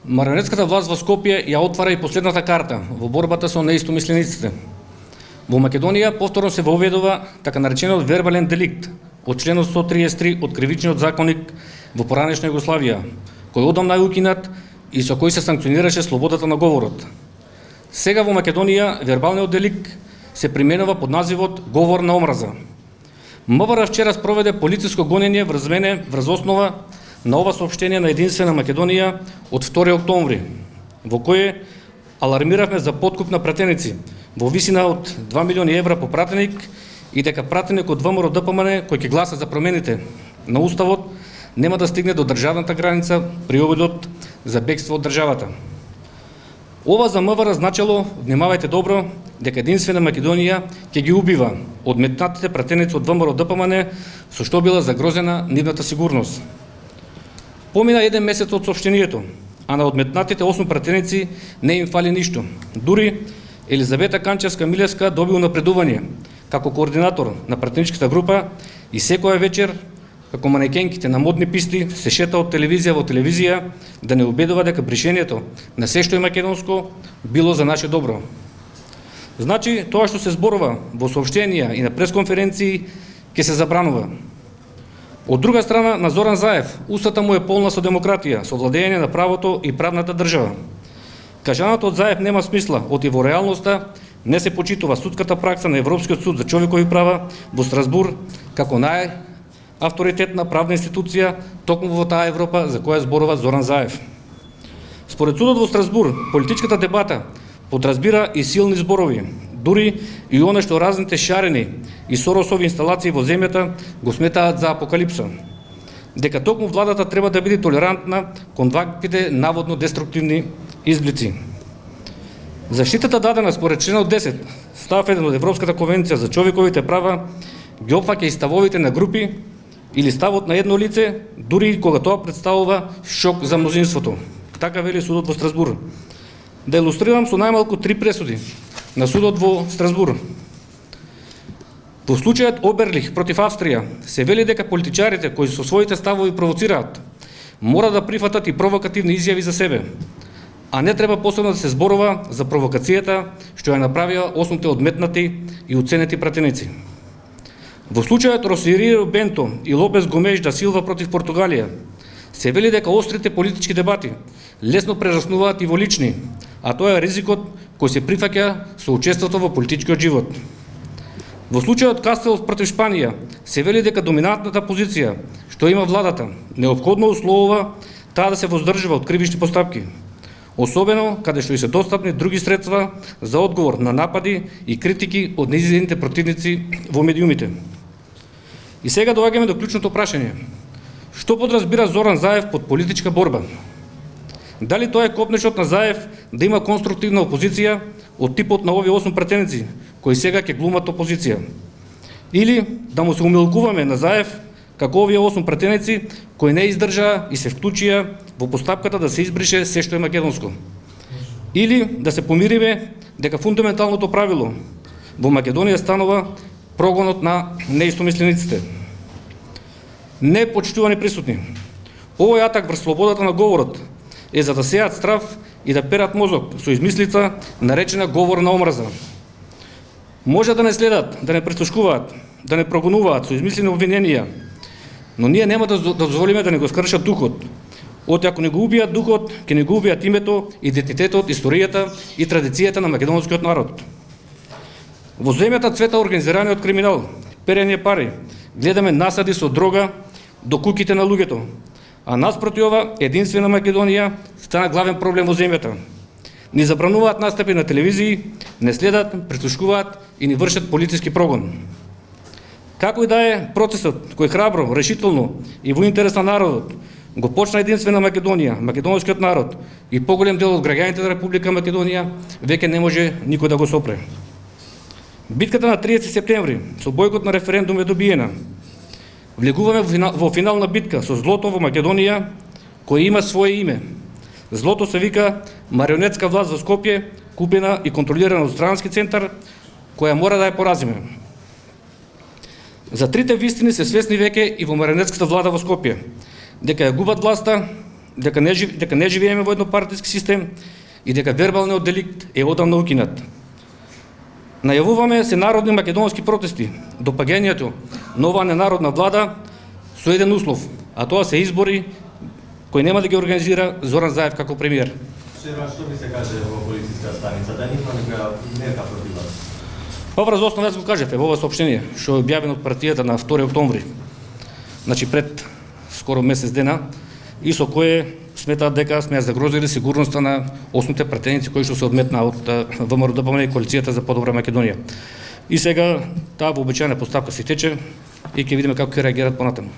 Марионетската власт во Скопје ја отвара и последната карта во борбата со неистомислениците. Во Македонија повторно се воведува така наречениот вербален деликт од членот 133 од Кривичниот законник во поранешна Југославија, кој одамна е укинат и со кој се санкционираше слободата на говорот. Сега во Македонија вербалниот деликт се применува под називот говор на омраза. МВР вчера спроведе полициско гонење врз мене врз основа на ова соопштение на Единствена Македонија од 2 октомври, во кое алармиравме за подкуп на пратеници во висина од 2 милиони евра по пратеник и дека пратеник од ВМРО ДПМН кој ќе гласа за промените на Уставот нема да стигне до државната граница при обидот за бегство од државата. Ова за МВР значело, внимавајте добро, дека Единствена Македонија ќе ги убива одметнатите пратеници од ВМРО ДПМН, со што била загрозена нивната сигурност. Помина 1 месец од соопштението, а на одметнатите 8 пратеници не им фали ништо. Дури Елизавета Канчевска-Милевска доби унапредување како координатор на пратеничката група и секоја вечер како манекенките на модни писти се шета од телевизија во телевизија да не убедува дека бришењето на се што е македонско било за наше добро. Значи, тоа што се зборува во соопштенија и на пресконференции ќе се забранува. Од друга страна, на Зоран Заев, устата му е полна со демократија, со владење на правото и правната држава. Кажаното од Заев нема смисла, оти во реалноста не се почитува судската пракса на Европскиот суд за човекови права во Страсбур како авторитетна правна институција токму во таа Европа за која зборува Зоран Заев. Според судот во Страсбур, политичката дебата подразбира и силни зборови, дури и оно што разните шарени и Соросови инсталации во земјата го сметаат за апокалипса. Дека токму владата треба да биде толерантна кон ваквите наводно деструктивни изблици. Заштитата дадена според членот 10, став 1 од Европската конвенција за човековите права ги опфаќа и ставовите на групи или ставот на едно лице, дури и кога тоа представува шок за мнозинството. Така вели судот во Страсбур. Да илустрирам со најмалку 3 пресуди на судот во Страсбур. Во случајот Оберлих против Австрија се вели дека политичарите кои со своите ставови провоцираат мора да прифатат и провокативни изјави за себе, а не треба посебно да се зборува за провокацијата што ја направија 8 одметнати и уценети пратеници. Во случајот Росирио Бенто и Лопес Гомеш да Силва против Португалија се вели дека острите политички дебати лесно прераснуваат и во лични, а тоа е ризикот кој се прифаќа со учеството во политичкиот живот. Во случајот Кастел против Шпанија се вели дека доминантната позиција што има владата неопходно условува таа да се воздржува од кривични постапки, особено каде што и се достапни други средства за одговор на напади и критики од нејзините противници во медиумите. И сега доаѓаме до клучното прашање. Што подразбира Зоран Заев под политичка борба? Дали тоа е копнешот на Заев да има конструктивна опозиција од типот на овие 8 пратеници, кои сега ќе глумат опозиција? Или да му се умилкуваме на Заев како овие 8 пратеници кои не издржаа и се вклучија во постапката да се избрише се што е македонско? Или да се помириме дека фундаменталното правило во Македонија станува прогонот на неистомислениците? Не, почитувани присутни, овој атак врз слободата на говорот е за да сеат страв и да перат мозок со измислица наречена говор на омраза. Може да не следат, да не прислушкуваат, да не прогонуваат со измислени обвиненија, но ние нема да дозволиме да не го скршат духот. Оти ако не го убијат духот, ќе не го убијат името, идентитетот, историјата и традицијата на македонскиот народ. Во земјата цвета организираниот криминал, перење пари, гледаме насади со дрога до куќите на луѓето, а наспроти ова Единствена Македонија стана главен проблем во земјата. Ни забрануваат настапи на телевизии, не следат, прислушкуваат и ни вршат полициски прогон. Како и да е процесот кој храбро, решително и во интерес на народот го почна Единствена Македонија, македонскиот народ и поголем дел од граѓаните на Република Македонија, веќе не може никој да го сопре. Битката на 30 септември со бојкот на референдум е добиена. Влегуваме во финална битка со злото во Македонија, кој има свое име. Злото се вика марионетска власт во Скопје, купена и контролирана од странски центар, која мора да ја поразиме. За трите вистини се свесни веќе и во марионетската влада во Скопје, дека ја губат власта, дека не живееме во еднопартиски систем и дека вербалниот деликт е одамна укинат. Најавуваме се народни македонски протести до паѓањето на оваа ненародна влада со еден услов, а тоа се избори кои нема да ги организира Зоран Заев како премиер. Што би се каже во полициска станица, да нема некоја мерка против вас? Врз основа јас го кажав во ова соопштение што е објавено од партијата на 2 октомври. Значи пред скоро месец дена и со кое сметаат дека сме ја загрозили сигурноста на основните пратеници кои што се одметнаа од ВМРО-ДПМНЕ и коалицијата за подобра Македонија. И сега таа вообичаена постапка се тече и ќе видиме како ќе реагираат понатаму.